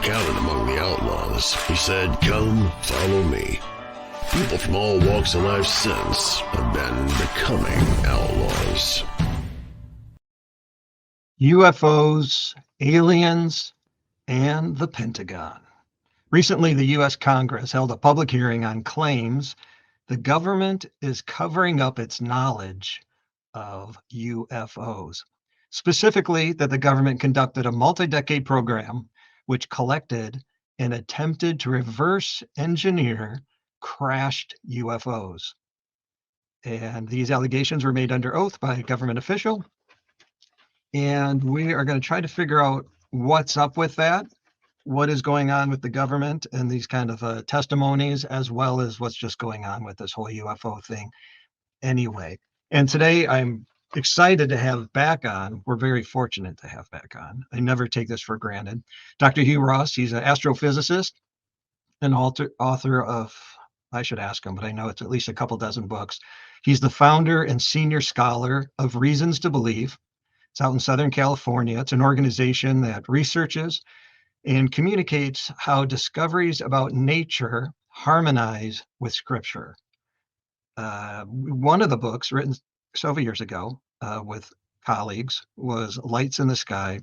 counted among the outlaws. He said, "Come, follow me." People from all walks of life since have been becoming outlaws. UFOs, aliens, and the Pentagon. Recently, the U.S. Congress held a public hearing on claims the government is covering up its knowledge of UFOs. Specifically, that the government conducted a multi-decade program which collected and attempted to reverse engineer crashed UFOs. And these allegations were made under oath by a government official. And we are going to try to figure out what's up with that, what is going on with the government and these kind of testimonies, as well as what's just going on with this whole UFO thing anyway. And today I'm excited to have back on. We're very fortunate to have back on. I never take this for granted. Dr. Hugh Ross, he's an astrophysicist and author of, I should ask him, but I know it's at least a couple dozen books. He's the founder and senior scholar of Reasons to Believe. It's out in Southern California. It's an organization that researches and communicates how discoveries about nature harmonize with scripture. One of the books written several years ago with colleagues was Lights in the Sky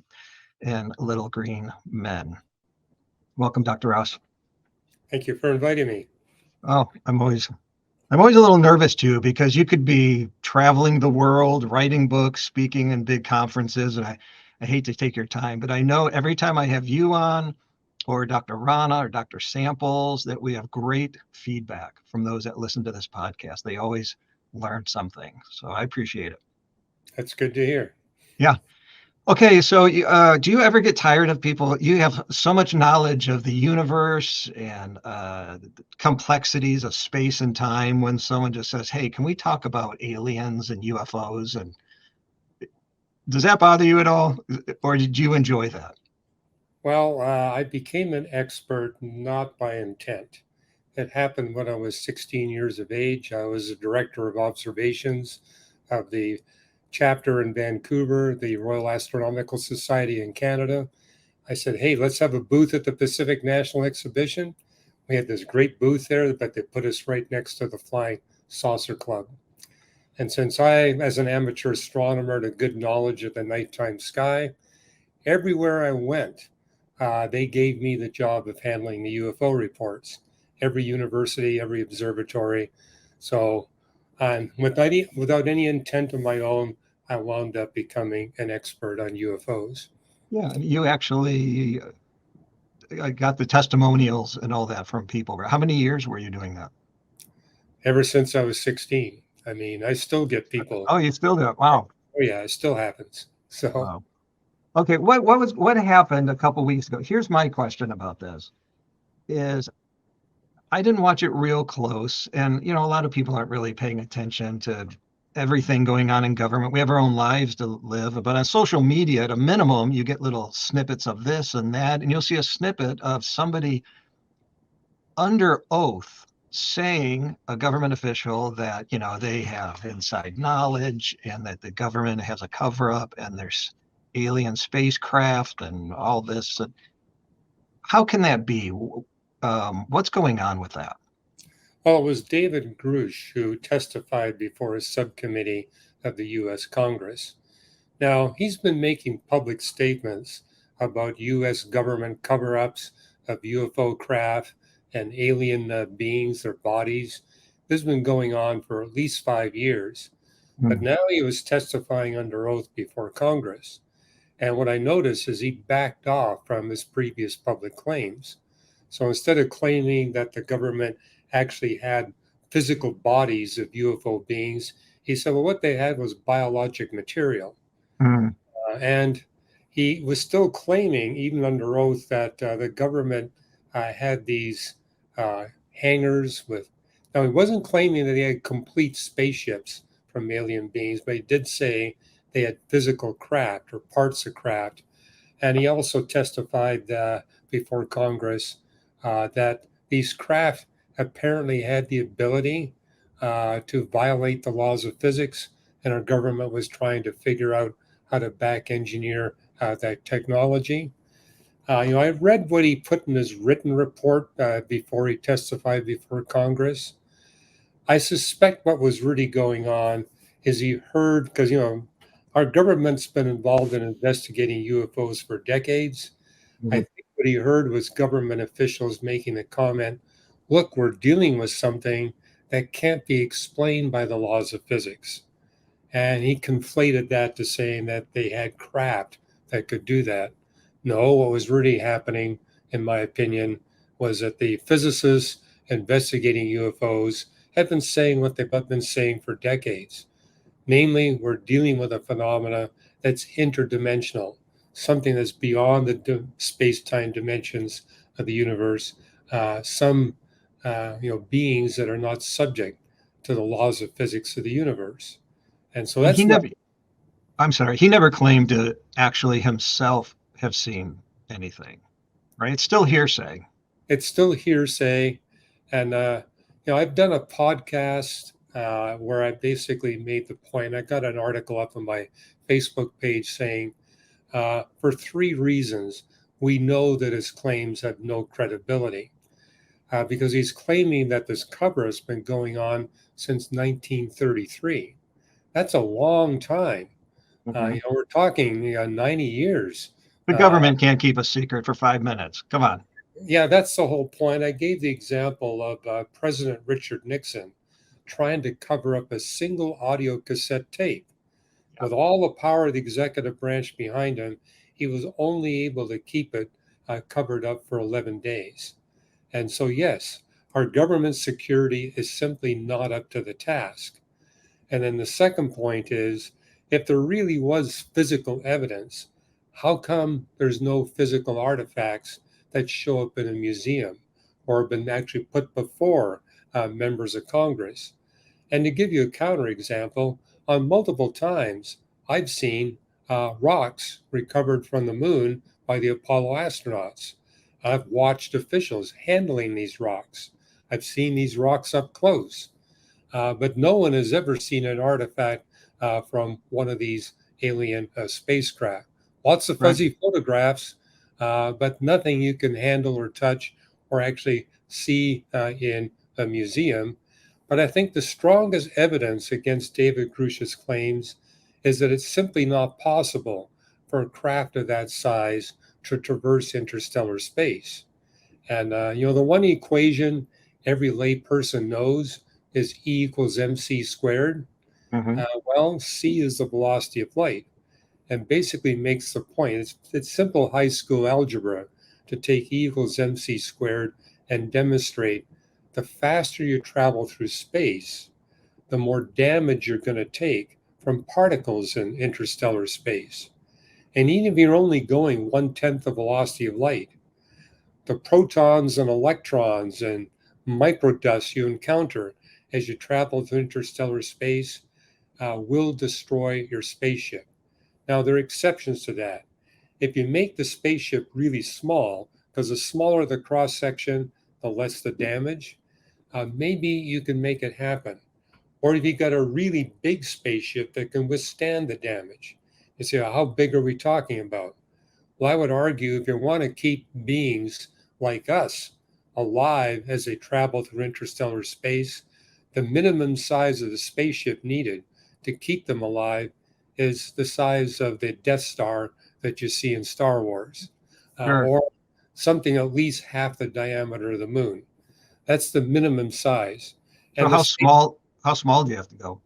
and Little Green Men. Welcome, Dr. Ross. Thank you for inviting me. Oh, I'm always a little nervous too, because you could be traveling the world, writing books, speaking in big conferences, and I hate to take your time, but I know every time I have you on, or Dr. Rana or Dr. Samples, that we have great feedback from those that listen to this podcast. They always learn something, so I appreciate it. That's good to hear. Yeah. Okay, so do you ever get tired of people? You have so much knowledge of the universe and the complexities of space and time when someone just says, "Hey, can we talk about aliens and UFOs?" And does that bother you at all? Or did you enjoy that? Well, I became an expert not by intent. It happened when I was 16 years of age. I was a director of observations of the chapter in Vancouver, the Royal Astronomical Society in Canada. I said, "Hey, let's have a booth at the Pacific National Exhibition." We had this great booth there, but they put us right next to the Flying Saucer Club. And since I, as an amateur astronomer, had a good knowledge of the nighttime sky, everywhere I went, they gave me the job of handling the UFO reports. Every university, every observatory. So without any intent of my own, I wound up becoming an expert on UFOs. Yeah, you actually got the testimonials and all that from people. How many years were you doing that? Ever since I was 16. I mean, I still get people. Oh, you still do it. Wow. Oh yeah, it still happens. So Wow. Okay, what happened a couple weeks ago? Here's my question about this: is I didn't watch it real close, and a lot of people aren't really paying attention to everything going on in government. We have our own lives to live, but on social media, at a minimum, you get little snippets of this and that, and you'll see a snippet of somebody under oath saying, a government official, that they have inside knowledge and that the government has a cover up and there's alien spacecraft and all this. How can that be? What's going on with that? well, it was David Grush who testified before a subcommittee of the U.S. Congress. Now, he's been making public statements about U.S. government cover-ups of UFO craft and alien beings, their bodies. This has been going on for at least 5 years. But now he was testifying under oath before Congress. And what I noticed is he backed off from his previous public claims. So instead of claiming that the government actually had physical bodies of UFO beings, he said, well, what they had was biologic material. And he was still claiming, even under oath, that the government had these hangars with. Now, he wasn't claiming that he had complete spaceships from alien beings, but he did say they had physical craft or parts of craft. And he also testified before Congress that these craft apparently had the ability to violate the laws of physics, and our government was trying to figure out how to back engineer that technology. I read what he put in his written report before he testified before Congress. I suspect what was really going on is he heard, because, our government's been involved in investigating UFOs for decades. I Mhm. think what he heard was government officials making the comment, look, we're dealing with something that can't be explained by the laws of physics. And he conflated that to saying that they had craft that could do that. No, what was really happening, in my opinion, was that the physicists investigating UFOs had been saying what they've been saying for decades. Namely, we're dealing with a phenomena that's interdimensional, something that's beyond the space-time dimensions of the universe. Some, beings that are not subject to the laws of physics of the universe. And so And he that's what never, I'm sorry, he never claimed to actually himself have seen anything, right? It's still hearsay. it's still hearsay. And, I've done a podcast where I basically made the point. I got an article up on my Facebook page saying, for three reasons, we know that his claims have no credibility. Because he's claiming that this cover has been going on since 1933. That's a long time. Mhm. We're talking 90 years. The Uh, government can't keep a secret for 5 minutes. Come on. Yeah, that's the whole point. I gave the example of President Richard Nixon trying to cover up a single audio cassette tape. Yeah. With all the power of the executive branch behind him, he was only able to keep it covered up for 11 days. And so, yes, our government security is simply not up to the task. And then the second point is, if there really was physical evidence, how come there's no physical artifacts that show up in a museum or have been actually put before members of Congress? And to give you a counterexample, on multiple times, I've seen rocks recovered from the moon by the Apollo astronauts. I've watched officials handling these rocks. I've seen these rocks up close. But no one has ever seen an artifact from one of these alien spacecraft. Lots of Right. fuzzy photographs, but nothing you can handle or touch or actually see in a museum. But I think the strongest evidence against David Grush's claims is that it's simply not possible for a craft of that size to traverse interstellar space. And, the one equation every layperson knows is E equals mc squared. Hmm. Well, c is the velocity of light and basically makes the point. It's simple high school algebra to take E equals mc squared and demonstrate the faster you travel through space, the more damage you're going to take from particles in interstellar space. And even if you're only going 1/10 the velocity of light, the protons and electrons and microdust you encounter as you travel through interstellar space will destroy your spaceship. Now, there are exceptions to that. If you make the spaceship really small, because the smaller the cross section, the less the damage, maybe you can make it happen. Or if you got a really big spaceship that can withstand the damage. You say, how big are we talking about? Well, I would argue if you want to keep beings like us alive as they travel through interstellar space, the minimum size of the spaceship needed to keep them alive is the size of the Death Star that you see in Star Wars, Sure. or something at least half the diameter of the moon. That's the minimum size. So And the how small do you have to go?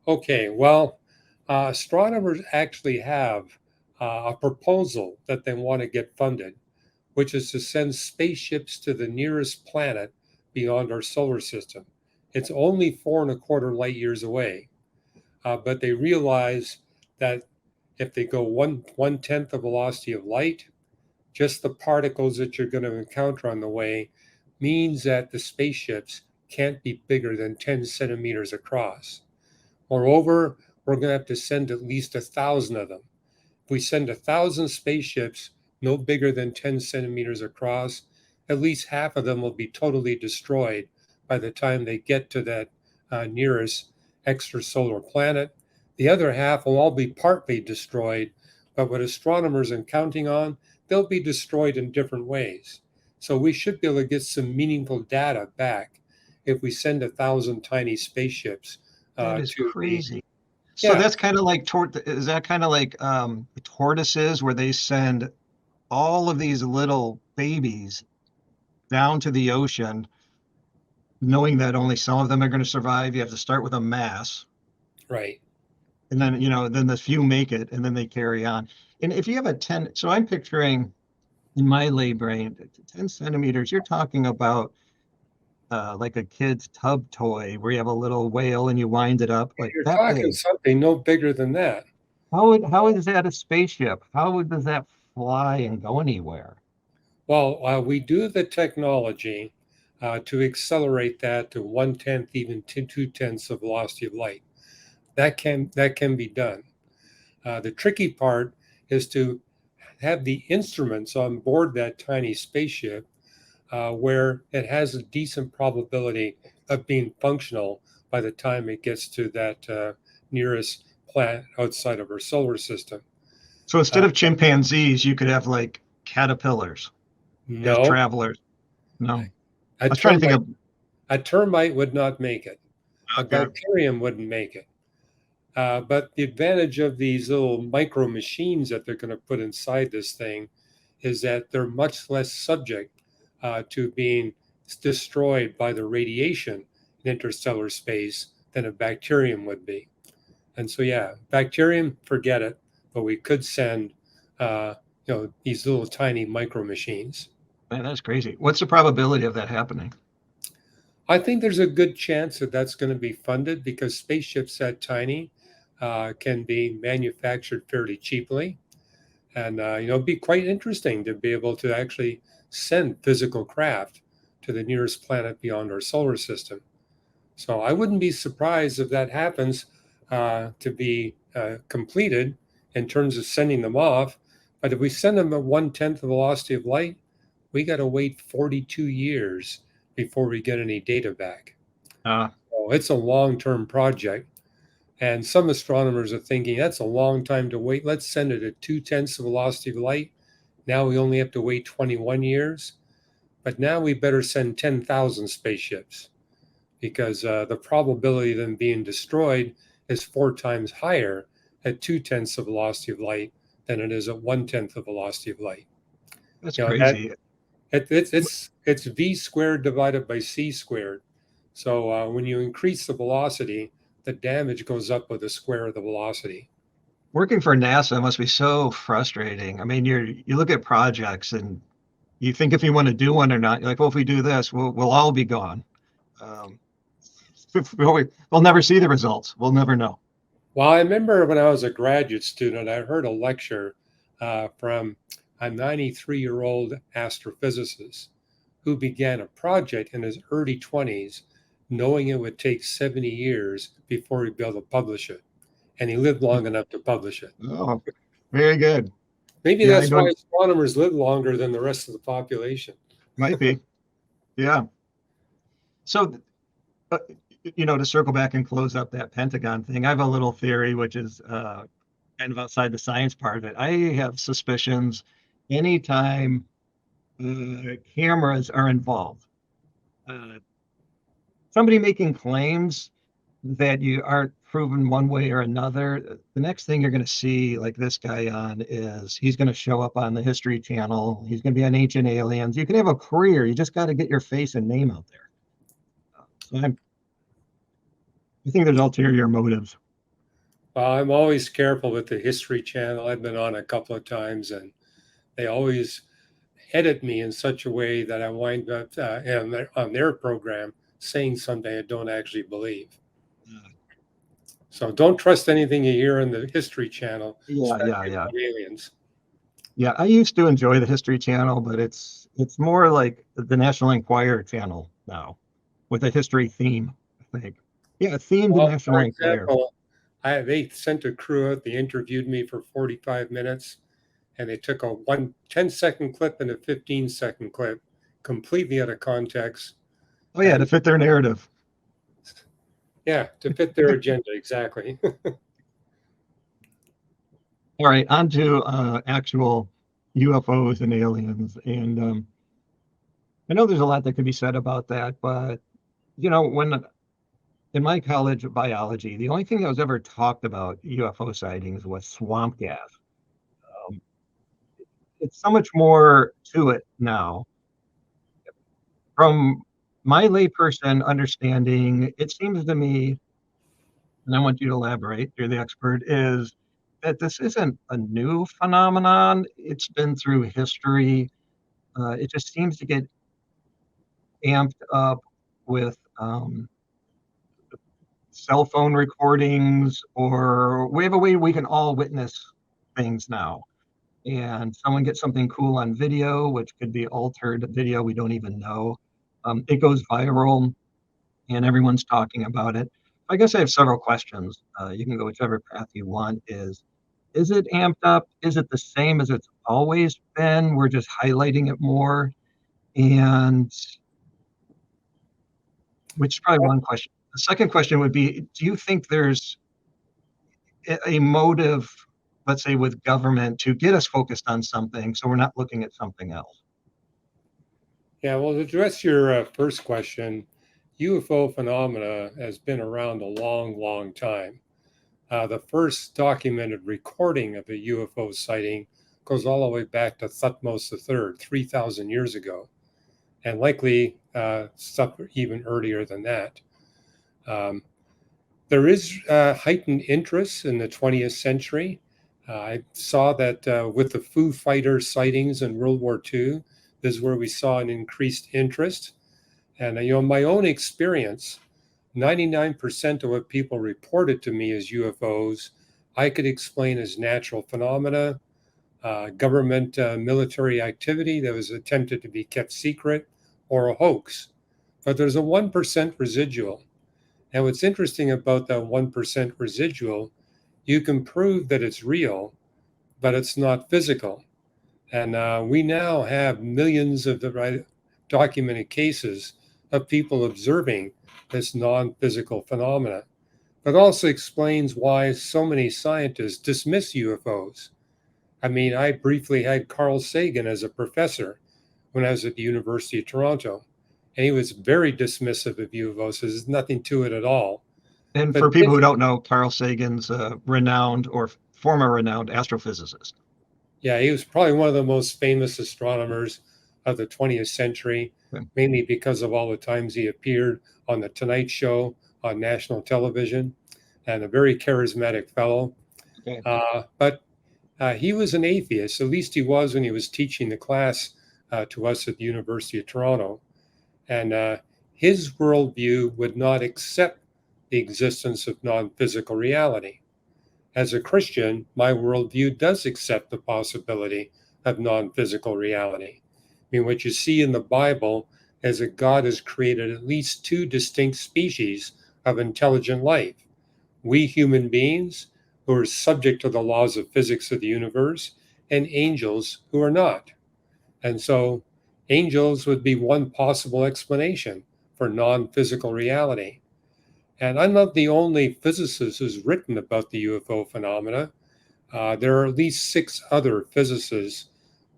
Okay, well, astronomers actually have a proposal that they want to get funded, which is to send spaceships to the nearest planet beyond our solar system. It's only 4.25 light years away, but they realize that if they go 1/10 the velocity of light, just the particles that you're going to encounter on the way means that the spaceships can't be bigger than 10 centimeters across. Moreover, we're going to have to send at least 1,000 of them. If we send 1,000 spaceships no bigger than 10 centimeters across, at least half of them will be totally destroyed by the time they get to that nearest extrasolar planet. The other half will all be partly destroyed, but what astronomers are counting on, they'll be destroyed in different ways. So we should be able to get some meaningful data back if we send 1,000 tiny spaceships That is to the. crazy. So Yeah, that's kind of like is that kind of like tortoises where they send all of these little babies down to the ocean, knowing that only some of them are going to survive. You have to start with a mass, right. and then then the few make it, and then they carry on. And if you have a 10, so I'm picturing in my lay brain, 10 centimeters, you're talking about like a kid's tub toy where you have a little whale and you wind it up like You're that talking big. something no bigger than that. How is that a spaceship? Does that fly and go anywhere? Well, we do the technology to accelerate that to 1/10, even to 2/10 of velocity of light. That can be done. The tricky part is to have the instruments on board that tiny spaceship where it has a decent probability of being functional by the time it gets to that nearest planet outside of our solar system. So Uh, instead of chimpanzees, you could have like caterpillars as no, travelers. No, I a was trying to think termite, of. a termite would not make it. A Okay. bacterium wouldn't make it. But the advantage of these little micro machines that they're going to put inside this thing is that they're much less subject to being destroyed by the radiation in interstellar space than a bacterium would be. And so, yeah, bacterium, forget it. But we could send, these little tiny micro machines. Man, that's crazy. What's the probability of that happening? I think there's a good chance that that's going to be funded because spaceships that tiny can be manufactured fairly cheaply. And, it'd be quite interesting to be able to actually send physical craft to the nearest planet beyond our solar system. So I wouldn't be surprised if that happens to be completed in terms of sending them off. But if we send them at 1/10 the velocity of light, we got to wait 42 years before we get any data back. Uh, So it's a long-term project. And some astronomers are thinking that's a long time to wait. Let's send it at 2/10 the velocity of light. Now we only have to wait 21 years. But now we better send 10,000 spaceships because the probability of them being destroyed is 4 times higher at 2/10 the velocity of light than it is at 1/10 the velocity of light. that's You know, that crazy. it's v squared divided by c squared. So when you increase the velocity, the damage goes up with the square of the velocity. Working for NASA must be so frustrating. I mean, you look at projects and you think if you want to do one or not. You're like, well, if we do this, we'll all be gone. Um, we'll never see the results. We'll never know. Well, I remember when I was a graduate student, I heard a lecture from a 93-year-old astrophysicist who began a project in his early 20s, knowing it would take 70 years before he'd be able to publish it. And he lived long enough to publish it. Oh, very good. Maybe Yeah, I that's know. why astronomers live longer than the rest of the population. Might be. Yeah. So, uh, to circle back and close up that Pentagon thing, I have a little theory, which is kind of outside the science part of it. I have suspicions anytime cameras are involved. Uh, Somebody making claims that you aren't proven one way or another, the next thing you're going to see, like this guy on, is he's going to show up on the History Channel. He's going to be on Ancient Aliens. You can have a career. You just got to get your face and name out there. So I think there's ulterior motives. I'm always careful with the History Channel. I've been on a couple of times, and they always edit me in such a way that I wind up on their program saying something I don't actually believe. So don't trust anything you hear on the History Channel, Yeah, yeah, especially yeah. about aliens. Yeah, I used to enjoy the History Channel, but it's more like the National Enquirer channel now with a history theme, I think. Yeah, themed Well, National for Enquirer. example, they sent a crew out. They interviewed me for 45 minutes, and they took a 10-second clip and a 15-second clip, completely out of context. Oh yeah, to And fit their narrative. yeah, to fit their agenda exactly. All right, on to actual UFOs and aliens. And I know there's a lot that could be said about that, but when in my college of biology, the only thing that was ever talked about UFO sightings was swamp gas. Um, it's so much more to it now. From my layperson understanding, it seems to me, and I want you to elaborate, you're the expert, is that this isn't a new phenomenon. It's been through history. It just seems to get amped up with cell phone recordings, or we have a way we can all witness things now. And someone gets something cool on video, which could be altered video, we don't even know. It goes viral and everyone's talking about it. I guess I have several questions. You can go whichever path you want. Is it amped up? Is it the same as it's always been? We're just highlighting it more. And which is probably one question. The second question would be, do you think there's a motive, let's say with government, to get us focused on something so we're not looking at something else? Yeah, well, to address your first question, UFO phenomena has been around a long, long time. The first documented recording of a UFO sighting goes all the way back to Thutmose III, 3,000 years ago, and likely stuff even earlier than that. There is heightened interest in the 20th century. I saw that with the Foo Fighter sightings in World War II, this is where we saw an increased interest. And my own experience, 99% of what people reported to me as UFOs, I could explain as natural phenomena, government military activity that was attempted to be kept secret, or a hoax. But there's a 1% residual. And what's interesting about that 1% residual, you can prove that it's real, but it's not physical. And we now have millions of documented cases of people observing this non-physical phenomena. But also explains why so many scientists dismiss UFOs. I mean, I briefly had Carl Sagan as a professor when I was at the University of Toronto, and he was very dismissive of UFOs. There's nothing to it at all. And But for people who don't know, Carl Sagan's a renowned or former renowned astrophysicist. yeah, he was probably one of the most famous astronomers of the 20th century, Okay. mainly because of all the times he appeared on The Tonight Show on national television, and a very charismatic fellow. Okay. But he was an atheist, at least he was when he was teaching the class to us at the University of Toronto. And his worldview would not accept the existence of non-physical reality. As a Christian, my worldview does accept the possibility of non-physical reality. I mean, what you see in the Bible is that God has created at least two distinct species of intelligent life. We human beings, who are subject to the laws of physics of the universe, and angels who are not. And so angels would be one possible explanation for non-physical reality. And I'm not the only physicist who's written about the UFO phenomena. There are at least 6 other physicists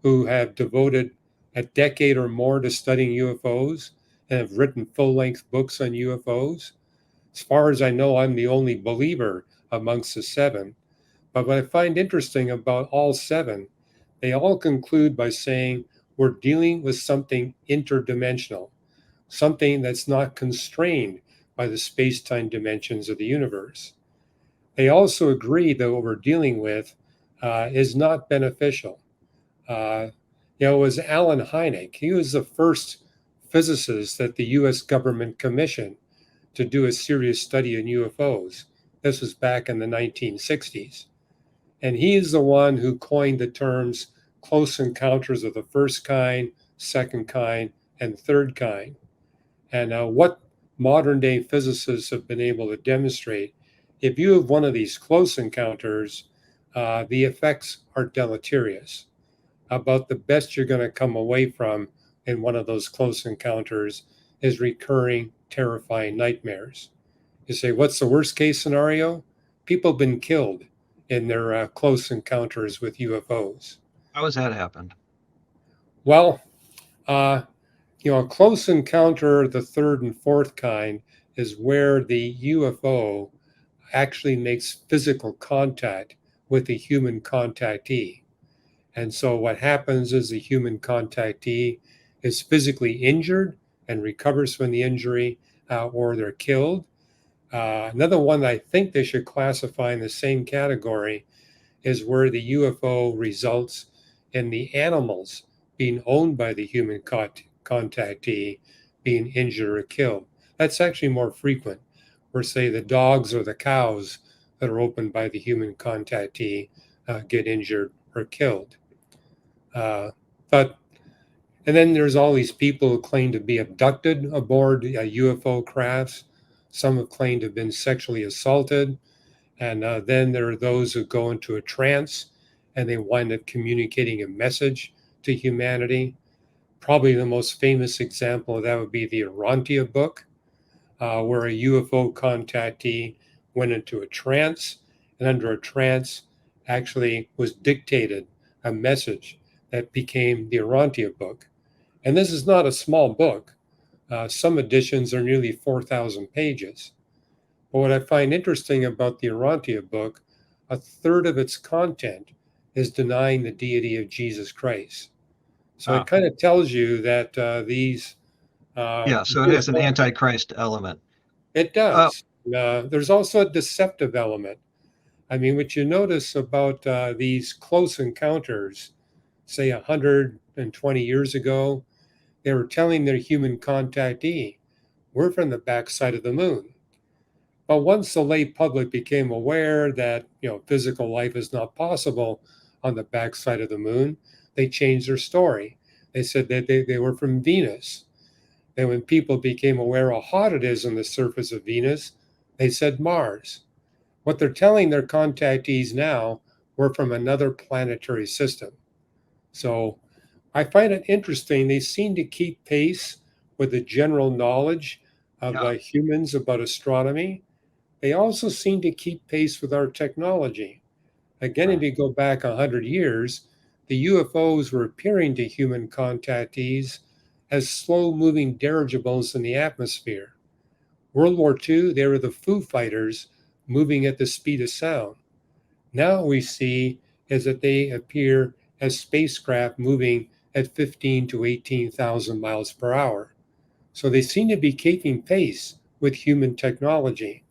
who have devoted a decade or more to studying UFOs and have written full-length books on UFOs. As far as I know, I'm the only believer amongst the 7. But what I find interesting about all 7, they all conclude by saying we're dealing with something interdimensional, something that's not constrained by the space-time dimensions of the universe. They also agree that what we're dealing with is not beneficial. It was Alan Hynek. He was the first physicist that the U.S. government commissioned to do a serious study on UFOs. This was back in the 1960s. And he is the one who coined the terms close encounters of the first kind, second kind, and third kind. And what modern day physicists have been able to demonstrate, if you have one of these close encounters, the effects are deleterious. About the best you're going to come away from in one of those close encounters is recurring, terrifying nightmares. You say, what's the worst case scenario? People have been killed in their close encounters with UFOs. How has that happened? Well, uh, a close encounter, the third and fourth kind, is where the UFO actually makes physical contact with the human contactee. And so what happens is the human contactee is physically injured and recovers from the injury, or they're killed. Another one that I think they should classify in the same category is where the UFO results in the animals being owned by the human contactee being injured or killed. That's actually more frequent, where, say, the dogs or the cows that are opened by the human contactee get injured or killed. Uh, but and then there's all these people who claim to be abducted aboard UFO crafts. Some have claimed to have been sexually assaulted. And then there are those who go into a trance and they wind up communicating a message to humanity. Probably the most famous example of that would be the Urantia book, where a UFO contactee went into a trance, and under a trance actually was dictated a message that became the Urantia book. And this is not a small book. Some editions are nearly 4,000 pages. But what I find interesting about the Urantia book, a third of its content is denying the deity of Jesus Christ. So it Ah, kind of tells you that these yeah. So it has an UFO, antichrist element. it Uh, does. There's also a deceptive element. I mean, what you notice about these close encounters, say 120 years ago, they were telling their human contactee, we're from the backside of the moon. But once the lay public became aware that physical life is not possible on the backside of the moon, they changed their story. They said that they were from Venus. And when people became aware how hot it is on the surface of Venus, they said Mars. What they're telling their contactees now, we're from another planetary system. So I find it interesting. They seem to keep pace with the general knowledge of yeah. humans about astronomy. They also seem to keep pace with our technology. Again, if Right. you go back 100 years, the UFOs were appearing to human contactees as slow moving dirigibles in the atmosphere. World War II, they were the Foo Fighters moving at the speed of sound. Now we see is that they appear as spacecraft moving at 15 to 18,000 miles per hour. So they seem to be keeping pace with human technology.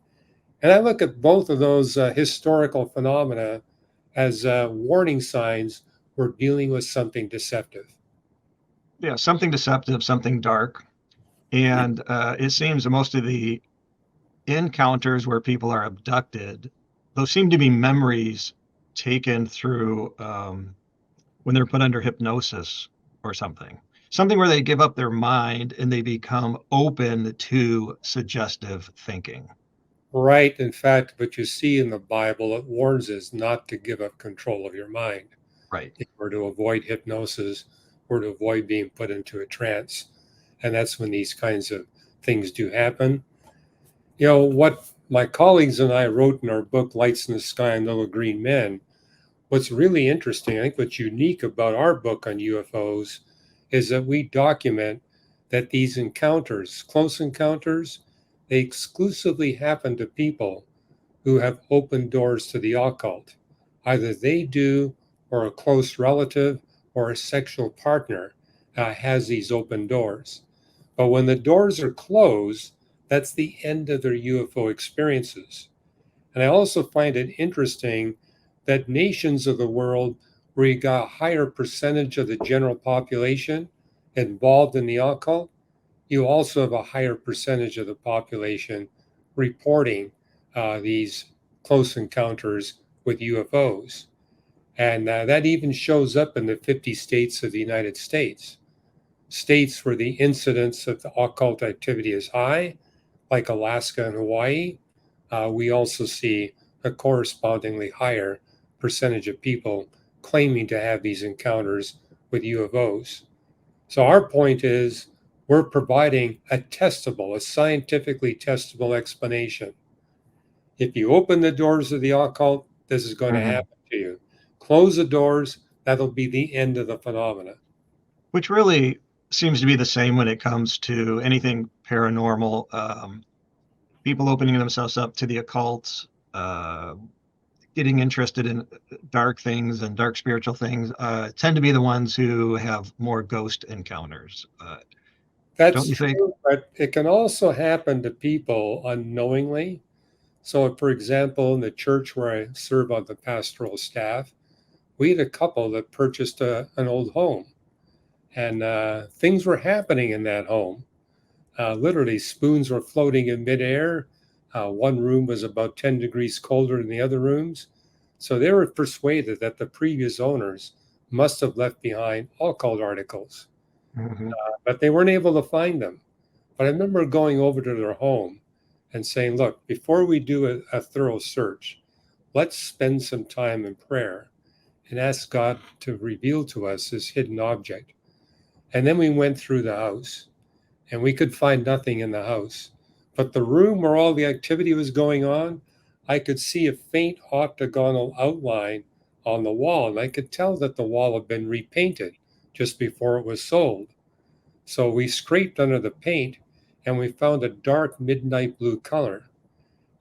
And I look at both of those historical phenomena as warning signs we're dealing with something deceptive. Yeah. Something deceptive, something dark. And it seems that most of the encounters where people are abducted, those seem to be memories taken through when they're put under hypnosis or something. Something where they give up their mind and they become open to suggestive thinking. Right. In fact, what you see in the Bible, it warns us not to give up control of your mind, Right. or to avoid hypnosis, or to avoid being put into a trance. And that's when these kinds of things do happen. What my colleagues and I wrote in our book, Lights in the Sky and Little Green Men, what's really interesting, I think what's unique about our book on UFOs is that we document that these encounters, close encounters, they exclusively happen to people who have opened doors to the occult. Either they do, or a close relative or a sexual partner has these open doors. But when the doors are closed, that's the end of their UFO experiences. And I also find it interesting that nations of the world where you got a higher percentage of the general population involved in the occult, you also have a higher percentage of the population reporting these close encounters with UFOs. And that even shows up in the 50 states of the United States. States where the incidence of the occult activity is high, like Alaska and Hawaii, we also see a correspondingly higher percentage of people claiming to have these encounters with UFOs. So our point is we're providing a testable, a scientifically testable explanation. If you open the doors of the occult, this is going to Mhm. happen to you. Close the doors, that'll be the end of the phenomena. Which really seems to be the same when it comes to anything paranormal. People opening themselves up to the occult, getting interested in dark things and dark spiritual things, tend to be the ones who have more ghost encounters. Don't That's you think? true, but it can also happen to people unknowingly. So, for example, in the church where I serve on the pastoral staff, we had a couple that purchased an old home, and things were happening in that home. Literally, spoons were floating in midair. One room was about 10 degrees colder than the other rooms. So they were persuaded that the previous owners must have left behind occult articles, Mhm. but they weren't able to find them. But I remember going over to their home and saying, look, before we do a thorough search, let's spend some time in prayer and ask God to reveal to us this hidden object. And then we went through the house and we could find nothing in the house. But the room where all the activity was going on, I could see a faint octagonal outline on the wall. And I could tell that the wall had been repainted just before it was sold. So we scraped under the paint and we found a dark midnight blue color.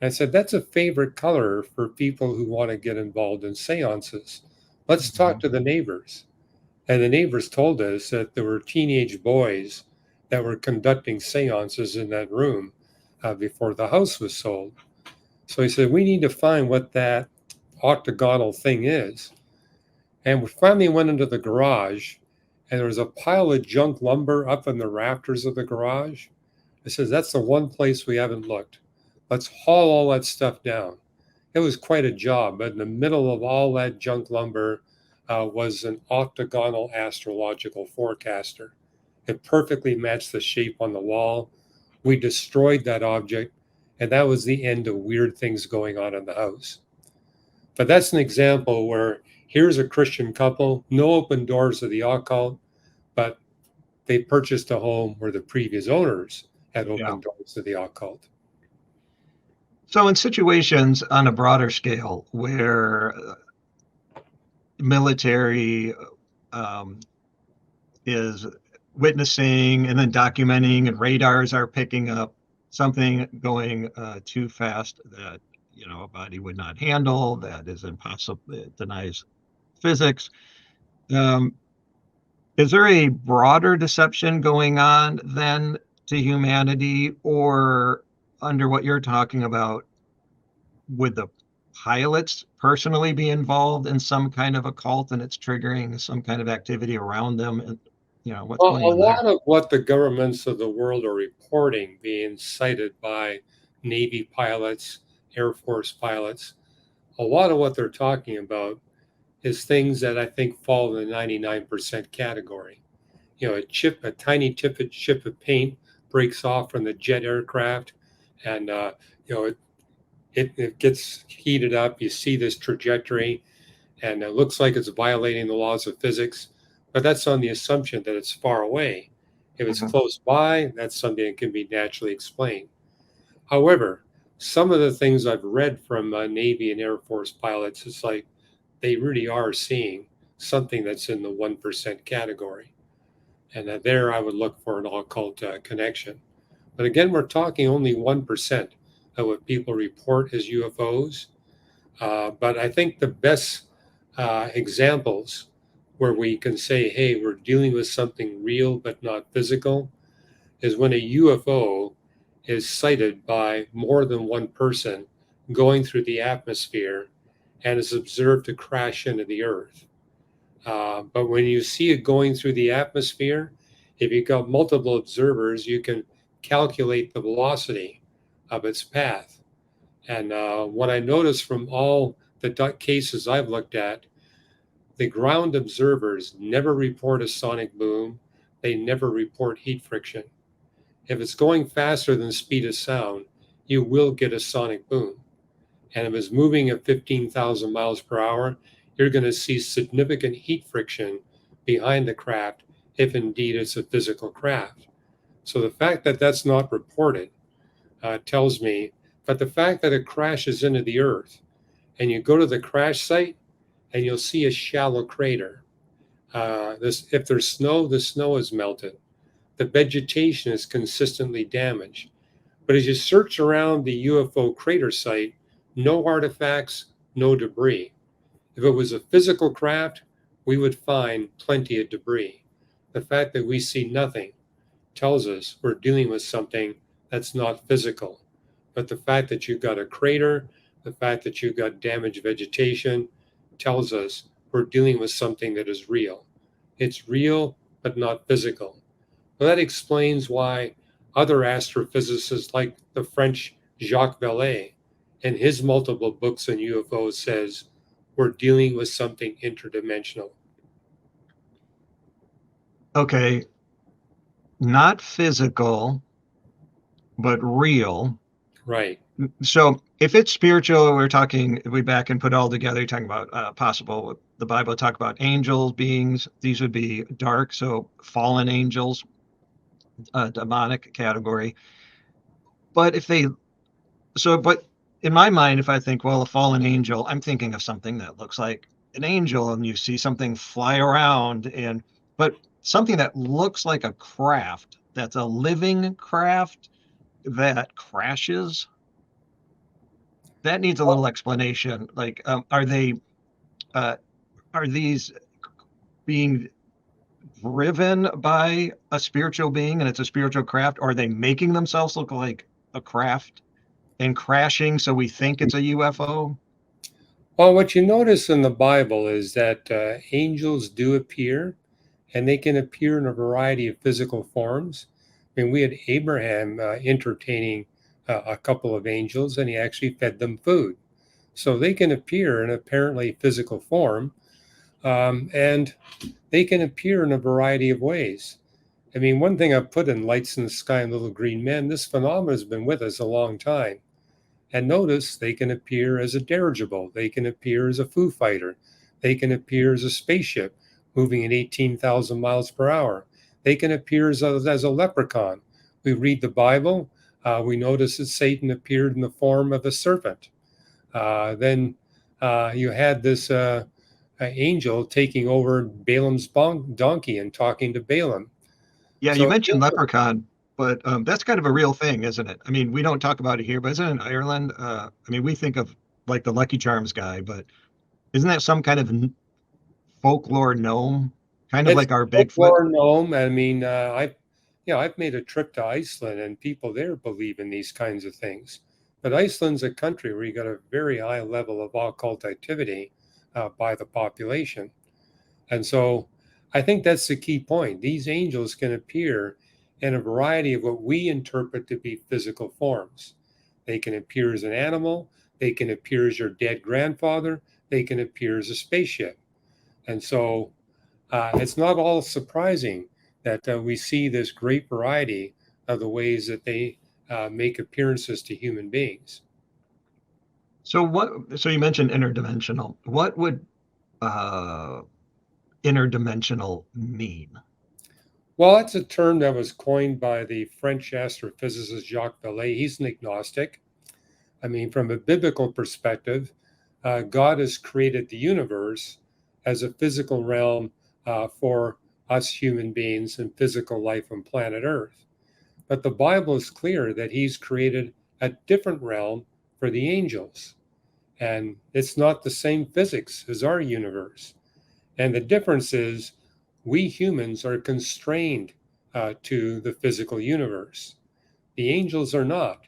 And I said, that's a favorite color for people who want to get involved in seances. Let's talk to the neighbors. And the neighbors told us that there were teenage boys that were conducting seances in that room before the house was sold. So he said, we need to find what that octagonal thing is. And we finally went into the garage, and there was a pile of junk lumber up in the rafters of the garage. I says, that's the one place we haven't looked. Let's haul all that stuff down. It was quite a job, but in the middle of all that junk lumber was an octagonal astrological forecaster. It perfectly matched the shape on the wall. We destroyed that object, and that was the end of weird things going on in the house. But that's an example where here's a Christian couple, no open doors to the occult, but they purchased a home where the previous owners had Yeah. open doors to the occult. So, in situations on a broader scale where military um, is witnessing and then documenting, and radars are picking up something going too fast that a body would not handle, that is impossible, it denies physics. Um, is there a broader deception going on then to humanity, or under what you're talking about, would the pilots personally be involved in some kind of a cult and it's triggering some kind of activity around them? And what's Well, going a on there? lot of what the governments of the world are reporting being cited by Navy pilots, Air Force pilots, a lot of what they're talking about is things that I think fall in the 99% category. A tiny chip of paint breaks off from the jet aircraft, and you know, it gets heated up. You see this trajectory, and it looks like it's violating the laws of physics, but that's on the assumption that it's far away. If it's Mhm. close by, that's something that can be naturally explained. However, some of the things I've read from Navy and Air Force pilots, it's like they really are seeing something that's in the 1% category. And there I would look for an occult connection. But again, we're talking only 1% of what people report as UFOs. But I think the best examples where we can say, hey, we're dealing with something real but not physical is when a UFO is sighted by more than one person going through the atmosphere and is observed to crash into the earth. But when you see it going through the atmosphere, if you've got multiple observers, you can calculate the velocity of its path. And what I noticed from all the cases I've looked at, the ground observers never report a sonic boom. They never report heat friction. If it's going faster than the speed of sound, you will get a sonic boom. And if it's moving at 15,000 miles per hour, you're going to see significant heat friction behind the craft if indeed it's a physical craft. So the fact that that's not reported tells me, but the fact that it crashes into the earth and you go to the crash site and you'll see a shallow crater. If there's snow, the snow is melted. The vegetation is consistently damaged. But as you search around the UFO crater site, no artifacts, no debris. If it was a physical craft, we would find plenty of debris. The fact that we see nothing tells us we're dealing with something that's not physical. But the fact that you've got a crater, the fact that you've got damaged vegetation tells us we're dealing with something that is real. It's real, but not physical. Well, that explains why other astrophysicists like the French Jacques Vallée in his multiple books on UFOs says we're dealing with something interdimensional. Okay, not physical, but real. Right. So if it's spiritual, we're talking, if we back and put all together, you're talking about possible, the Bible talk about angels, beings, these would be dark, so fallen angels, demonic category. But but in my mind, if I think, well, a fallen angel, I'm thinking of something that looks like an angel, and you see something fly around, but something that looks like a craft, that's a living craft that crashes, that needs a little explanation. Like, uh, are these being driven by a spiritual being and it's a spiritual craft? Or are they making themselves look like a craft and crashing so we think it's a UFO? Well, what you notice in the Bible is that angels do appear, and they can appear in a variety of physical forms. I mean, we had Abraham entertaining a couple of angels, and he actually fed them food. So they can appear in apparently physical form, and they can appear in a variety of ways. I mean, one thing I've put in Lights in the Sky and Little Green Men, this phenomenon has been with us a long time. And notice they can appear as a dirigible, they can appear as a Foo Fighter, they can appear as a spaceship moving at 18,000 miles per hour. They can appear as a leprechaun. We read the Bible, we notice that Satan appeared in the form of a serpent. Then you had this angel taking over Balaam's donkey and talking to Balaam. Yeah, you So, mentioned leprechaun, but that's kind of a real thing, isn't it? I mean, we don't talk about it here, but isn't it in Ireland? I mean, we think of like the Lucky Charms guy, but isn't that some kind of folklore gnome, kind of it's like our Bigfoot? folklore gnome. I mean, I've made a trip to Iceland, and people there believe in these kinds of things. But Iceland's a country where you got a very high level of occult activity by the population, and so I think that's the key point. These angels can appear in a variety of what we interpret to be physical forms. They can appear as an animal. They can appear as your dead grandfather. They can appear as a spaceship, and so. It's not all surprising that we see this great variety of the ways that they make appearances to human beings. So you mentioned interdimensional. What would uh, interdimensional mean? Well, that's a term that was coined by the French astrophysicist Jacques Vallée. He's an agnostic. I mean, from a biblical perspective, God has created the universe as a physical realm for us human beings and physical life on planet Earth. But the Bible is clear that He's created a different realm for the angels. And it's not the same physics as our universe. And the difference is we humans are constrained to the physical universe. The angels are not.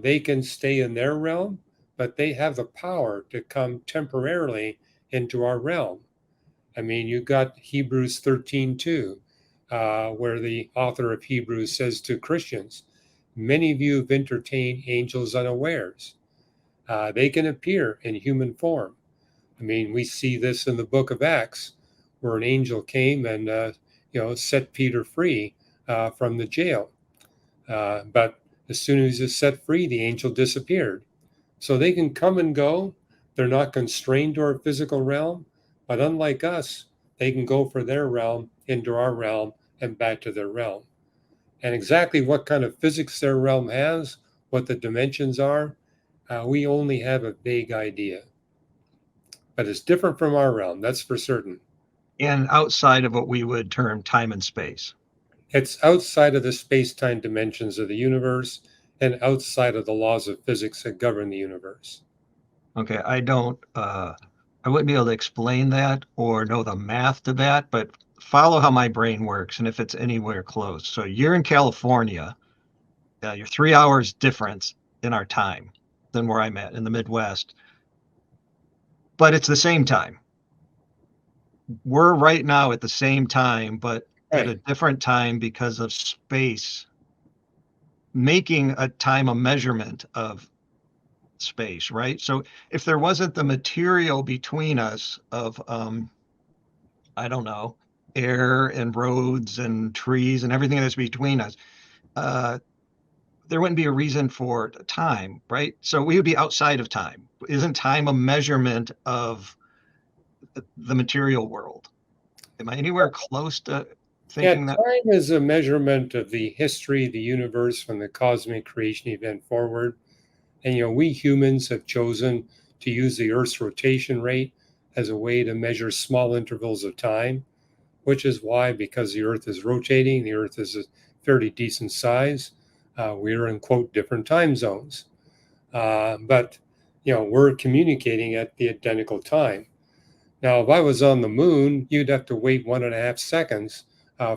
They can stay in their realm, but they have the power to come temporarily into our realm. I mean, you got Hebrews 13:2, where the author of Hebrews says to Christians, many of you have entertained angels unawares. They can appear in human form. I mean, we see this in the book of Acts, where an angel came and set Peter free from the jail. But as soon as he's set free, the angel disappeared. So they can come and go. They're not constrained to our physical realm. But unlike us, they can go from their realm into our realm and back to their realm. And exactly what kind of physics their realm has, what the dimensions are, we only have a vague idea. But it's different from our realm, that's for certain. And outside of what we would term time and space. It's outside of the space-time dimensions of the universe and outside of the laws of physics that govern the universe. Okay, I wouldn't be able to explain that or know the math to that, but follow how my brain works and if it's anywhere close. So you're in California, you're 3 hours difference in our time than where I'm at in the Midwest, but it's the same time. We're right now at the same time, but at a Right. different time because of space, making a time a measurement of space, right? So if there wasn't the material between us of, I don't know, air and roads and trees and everything that's between us, uh, there wouldn't be a reason for time, right? So we would be outside of time. Isn't time a measurement of the material world? Am I anywhere close to Yeah, thinking that? time is a measurement of the history of the universe from the cosmic creation event forward. And, we humans have chosen to use the Earth's rotation rate as a way to measure small intervals of time, which is why, because the Earth is rotating, the Earth is a fairly decent size. We're in, quote, different time zones. But, we're communicating at the identical time. Now, if I was on the moon, you'd have to wait 1.5 seconds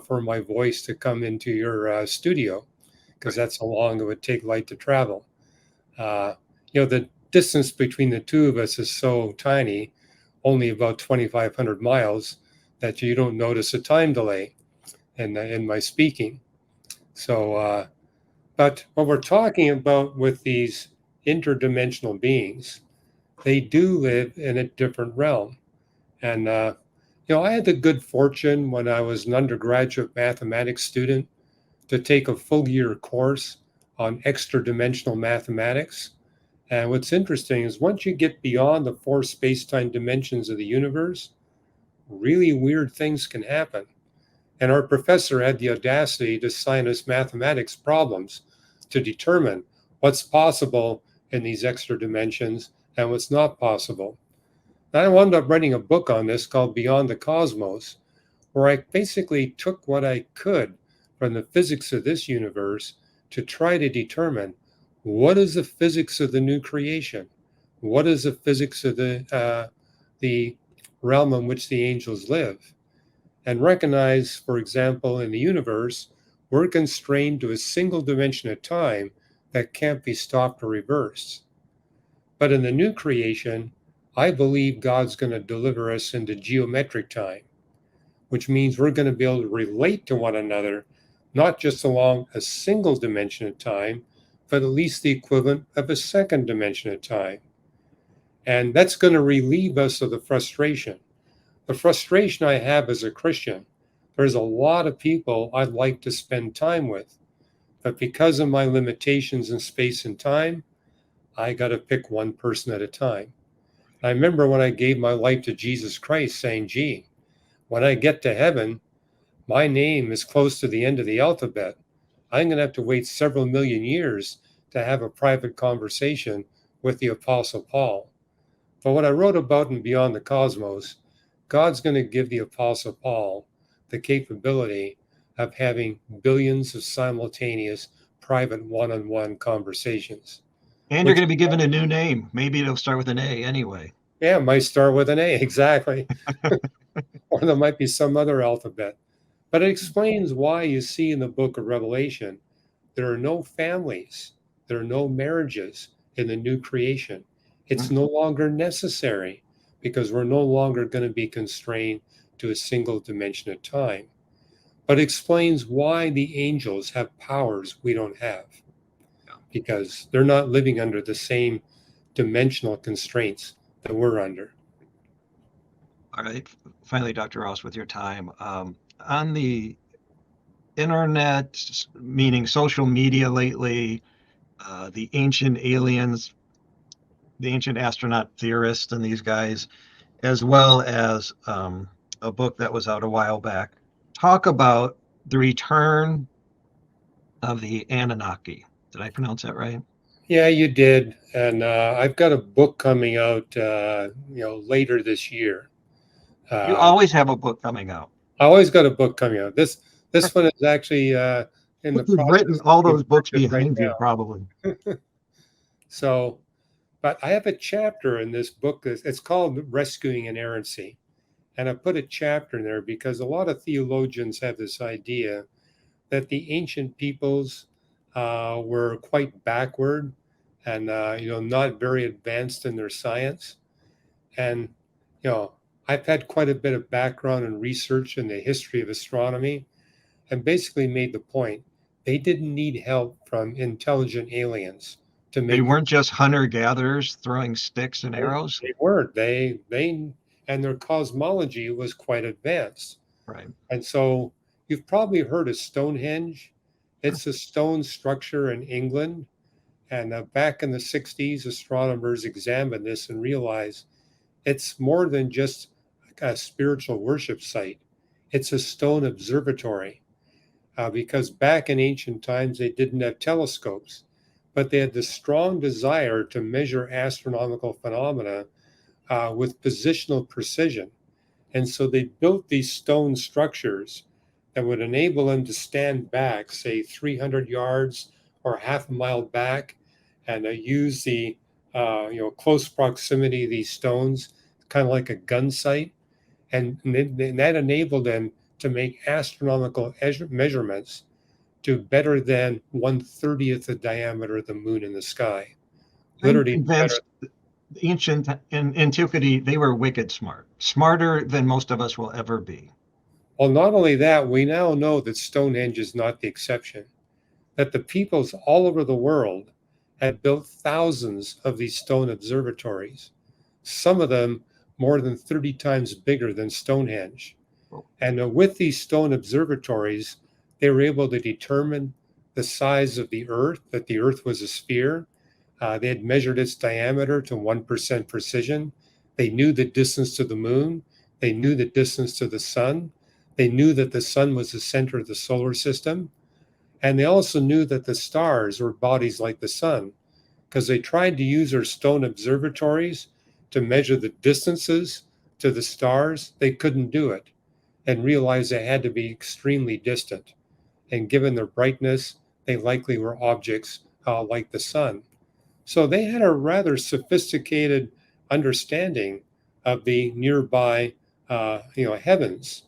for my voice to come into your studio, because that's how long it would take light to travel. Uh, the distance between the two of us is so tiny, only about 2,500 miles, that you don't notice a time delay in my speaking. So, but what we're talking about with these interdimensional beings, they do live in a different realm. And, I had the good fortune when I was an undergraduate mathematics student to take a full year course on extra dimensional mathematics. And what's interesting is once you get beyond the four space time dimensions of the universe, really weird things can happen. And our professor had the audacity to assign us mathematics problems to determine what's possible in these extra dimensions and what's not possible. And I wound up writing a book on this called Beyond the Cosmos, where I basically took what I could from the physics of this universe to try to determine what is the physics of the new creation, what is the physics of the realm in which the angels live, and recognize, for example, in the universe, we're constrained to a single dimension of time that can't be stopped or reversed. But in the new creation, I believe God's going to deliver us into geometric time, which means we're going to be able to relate to one another, not just along a single dimension of time, but at least the equivalent of a second dimension of time. And that's going to relieve us of the frustration. The frustration I have as a Christian, there's a lot of people I'd like to spend time with, but because of my limitations in space and time, I got to pick one person at a time. I remember when I gave my life to Jesus Christ saying, gee, when I get to heaven, my name is close to the end of the alphabet. I'm going to have to wait several million years to have a private conversation with the Apostle Paul. But what I wrote about in Beyond the Cosmos, God's going to give the Apostle Paul the capability of having billions of simultaneous private one-on-one conversations. And you're Which, going to be given a new name. Maybe it'll start with an A anyway. yeah, might start with an A, exactly. Or there might be some other alphabet. But it explains why you see in the book of Revelation, there are no families, there are no marriages in the new creation. It's no longer necessary because we're no longer going to be constrained to a single dimension of time. But it explains why the angels have powers we don't have, because they're not living under the same dimensional constraints that we're under. All right. Finally, Dr. Ross, with your time. On the internet, meaning social media lately, the ancient aliens, the ancient astronaut theorists, and these guys, as well as a book that was out a while back, talk about the return of the Annunaki. Did I pronounce that right? Yeah, you did. And I've got a book coming out, later this year. You Uh, always have a book coming out. I always got a book coming out. This one is actually in the You've written process of all being those books printed right behind you, probably. now. So, but I have a chapter in this book. It's called Rescuing Inerrancy. And I put a chapter in there because a lot of theologians have this idea that the ancient peoples were quite backward and not very advanced in their science. And I've had quite a bit of background and research in the history of astronomy, and basically made the point they didn't need help from intelligent aliens to They make the weren't just hunter-gatherers throwing sticks and arrows. they weren't they and their cosmology was quite advanced. Right. And so you've probably heard of Stonehenge. Sure. It's a stone structure in England. And back in the 60s, astronomers examined this and realized it's more than just a spiritual worship site. It's a stone observatory because back in ancient times, they didn't have telescopes, but they had the strong desire to measure astronomical phenomena with positional precision. And so they built these stone structures that would enable them to stand back, say 300 yards or half a mile back, and use the close proximity of these stones, kind of like a gun sight, and that enabled them to make astronomical measurements to better than 1/30th the diameter of the moon in the sky. I'm Literally better. convinced ancient in antiquity, they were wicked smart, smarter than most of us will ever be. Well, not only that, we now know that Stonehenge is not the exception, that the peoples all over the world had built thousands of these stone observatories, some of them more than 30 times bigger than Stonehenge. And with these stone observatories, they were able to determine the size of the Earth, that the Earth was a sphere. They had measured its diameter to 1% precision. They knew the distance to the moon. They knew the distance to the sun. They knew that the sun was the center of the solar system. And they also knew that the stars were bodies like the sun, because they tried to use their stone observatories to measure the distances to the stars. They couldn't do it and realized they had to be extremely distant. And given their brightness, they likely were objects like the sun. So they had a rather sophisticated understanding of the nearby, heavens,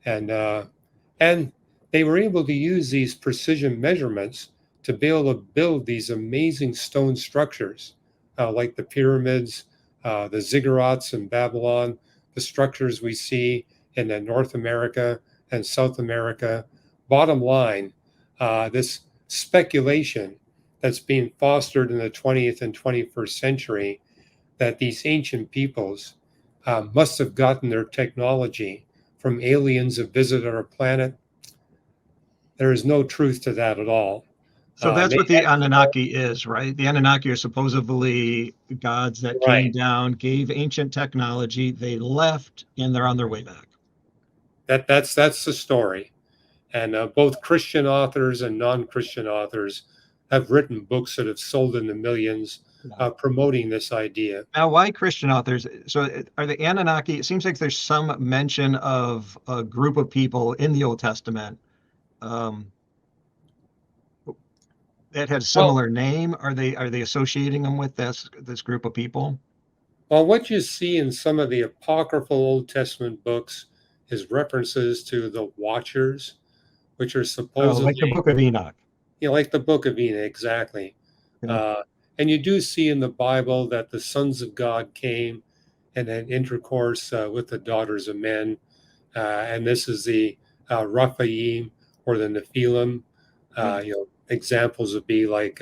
and they were able to use these precision measurements to be able to build these amazing stone structures, like the pyramids, the ziggurats in Babylon, the structures we see in North America and South America. Bottom line, this speculation that's being fostered in the 20th and 21st century that these ancient peoples must have gotten their technology from aliens that visited our planet. There is no truth to that at all. So that's They what the had, Anunnaki is, right? The Anunnaki are supposedly gods that came right. down, gave ancient technology, they left, and they're on their way back. That's the story. And both Christian authors and non-Christian authors have written books that have sold in the millions, promoting this idea. Now, why Christian authors? So, are the Anunnaki? It seems like there's some mention of a group of people in the Old Testament um, that had a Well, similar name. Are they associating them with this group of people? well, what you see in some of the apocryphal Old Testament books is references to the Watchers, which are Oh, like the supposedly, Book of Enoch. like the Book of Enoch, exactly. Yeah. Uh, and you do see in the Bible that the sons of God came and had intercourse with the daughters of men. And this is the Rephaim or the Nephilim. Examples would be like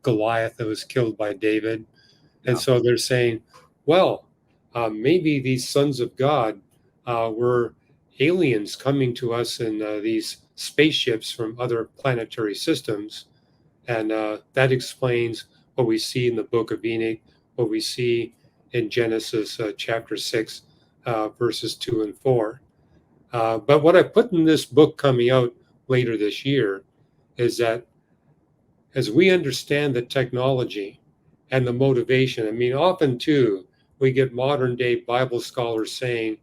Goliath that was killed by David. And Yeah. so they're saying, well, maybe these sons of God were aliens coming to us in these spaceships from other planetary systems. And that explains what we see in the book of Enoch, what we see in Genesis chapter 6, verses 2 and 4. But what I put in this book coming out later this year is that as we understand the technology and the motivation, I mean, often too, we get modern day Bible scholars saying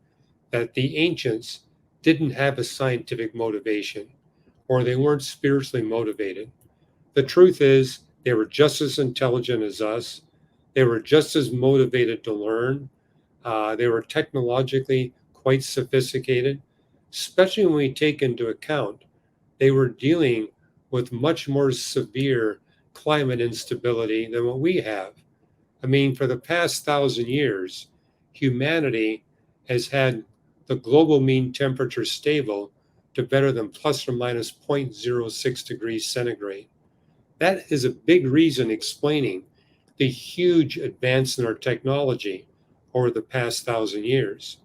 that the ancients didn't have a scientific motivation or they weren't spiritually motivated. The truth is, they were just as intelligent as us. They were just as motivated to learn. They were technologically quite sophisticated, especially when we take into account they were dealing with much more severe climate instability than what we have. I mean, for the past 1,000 years, humanity has had the global mean temperature stable to better than plus or minus zero point zero 0.06 degrees centigrade. That is a big reason explaining the huge advance in our technology over the past 1,000 years.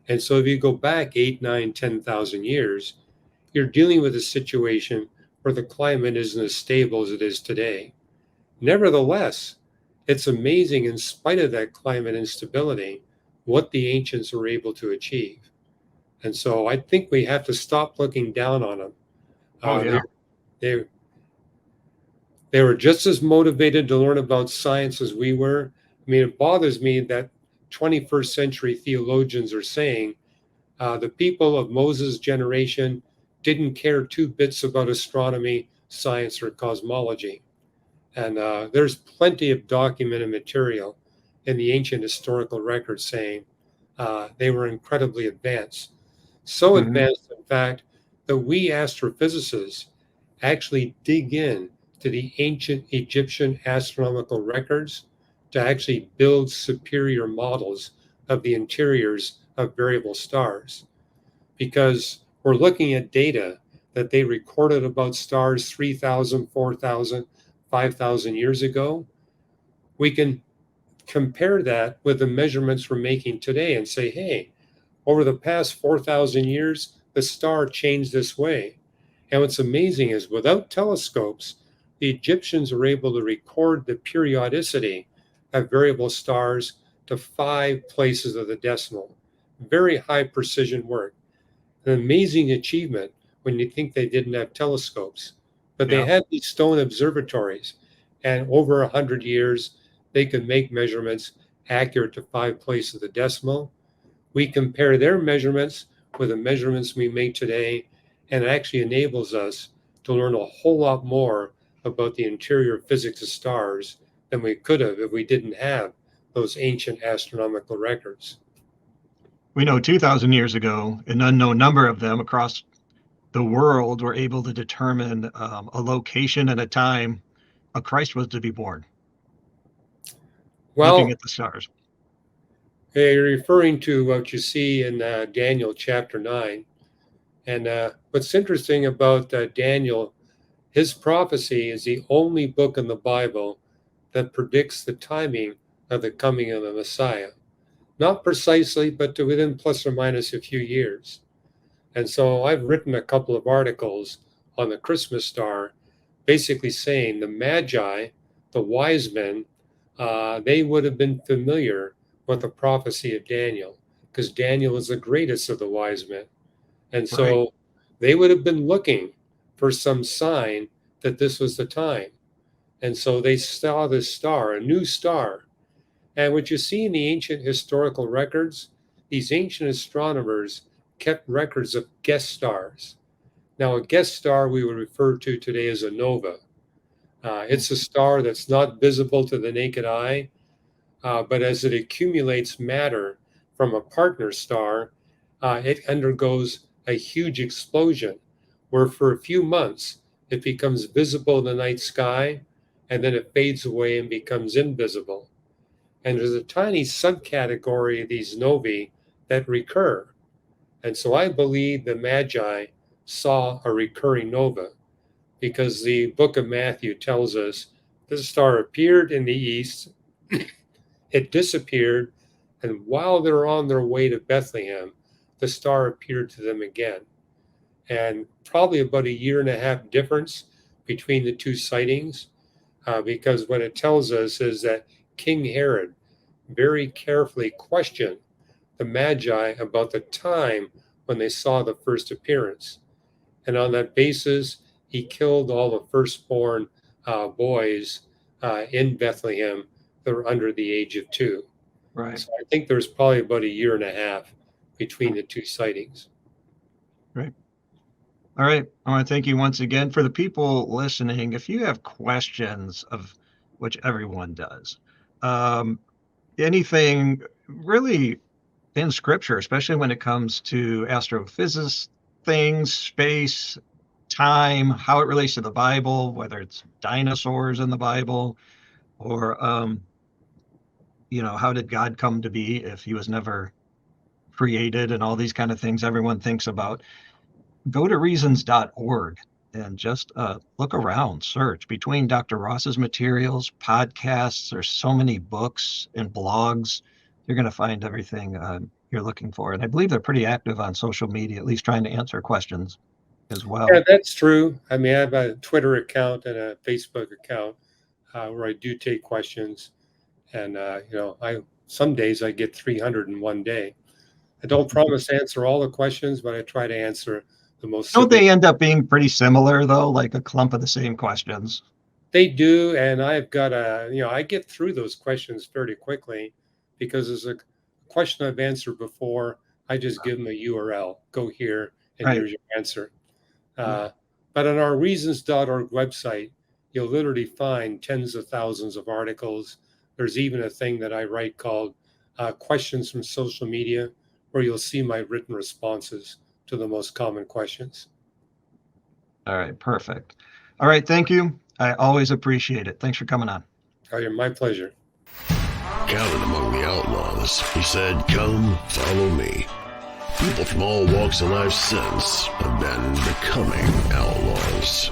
And so if you go back 8, 9, 10,000 years, you're dealing with a situation where the climate isn't as stable as it is today. Nevertheless, it's amazing, in spite of that climate instability, what the ancients were able to achieve. And so I think we have to stop looking down on them. Oh, yeah. They, they were just as motivated to learn about science as we were. I mean, it bothers me that 21st century theologians are saying the people of Moses' generation didn't care two bits about astronomy, science, or cosmology. And there's plenty of documented material in the ancient historical records saying they were incredibly advanced. So Mhm. advanced, in fact, that we astrophysicists actually dig in to the ancient Egyptian astronomical records to actually build superior models of the interiors of variable stars, because we're looking at data that they recorded about stars 3,000, 4,000, 5,000 years ago. We can compare that with the measurements we're making today and say, hey, over the past 4,000 years, the star changed this way. And what's amazing is without telescopes, the Egyptians were able to record the periodicity of variable stars to 5 places of the decimal. Very high precision work. An amazing achievement when you think they didn't have telescopes. But they Yeah. had these stone observatories, and over 100 years, they could make measurements accurate to 5 places of the decimal. We compare their measurements with the measurements we make today, and it actually enables us to learn a whole lot more about the interior physics of stars than we could have if we didn't have those ancient astronomical records. We know 2,000 years ago, an unknown number of them across the world were able to determine a location and a time a Christ was to be born, looking Well, at the stars. you're referring to what you see in Daniel chapter 9. And what's interesting about Daniel, his prophecy is the only book in the Bible that predicts the timing of the coming of the Messiah. Not precisely, but to within plus or minus a few years. And so I've written a couple of articles on the Christmas star, basically saying the Magi, the wise men, they would have been familiar with the prophecy of Daniel, because Daniel is the greatest of the wise men. And Right. so they would have been looking for some sign that this was the time. And so they saw this star, a new star. And what you see in the ancient historical records, these ancient astronomers kept records of guest stars. Now, a guest star we would refer to today as a nova. It's a star that's not visible to the naked eye, but as it accumulates matter from a partner star, it undergoes a huge explosion where for a few months it becomes visible in the night sky, and then it fades away and becomes invisible. And there's a tiny subcategory of these novae that recur. And so I believe the Magi saw a recurring nova, because the book of Matthew tells us this star appeared in the east, it disappeared, and while they're on their way to Bethlehem, the star appeared to them again. And probably about a year and a half difference between the two sightings, because what it tells us is that King Herod very carefully questioned the Magi about the time when they saw the first appearance. And on that basis, he killed all the firstborn boys in Bethlehem that were under the age of 2. Right. So I think there's probably about a year and a half between the two sightings. Right. All right. I want to thank you once again. For the people listening, if you have questions, of which everyone does, anything really in scripture, especially when it comes to astrophysics things, space, time, how it relates to the Bible, whether it's dinosaurs in the Bible, or how did God come to be if he was never created, and all these kind of things everyone thinks about. Go to reasons.org and just look around, search between Dr. Ross's materials, podcasts. There's so many books and blogs. You're going to find everything you're looking for. And I believe they're pretty active on social media, at least trying to answer questions as well. Yeah, that's true. I mean, I have a Twitter account and a Facebook account where I do take questions. And, some days I get 300 in one day. I don't promise to answer all the questions, but I try to answer the most. Don't they end up being pretty similar, though, like a clump of the same questions? They do. And I've got I get through those questions fairly quickly because there's a question I've answered before. I just give them a URL, go here, and Right. here's your answer. But on our reasons.org website, you'll literally find tens of thousands of articles. There's even a thing that I write called Questions from Social Media, where you'll see my written responses to the most common questions. All right, perfect. All right, thank you. I always appreciate it. Thanks for coming on. Oh, my pleasure. Counted among the outlaws, he said, "Come, follow me." People from all walks of life since have been becoming outlaws.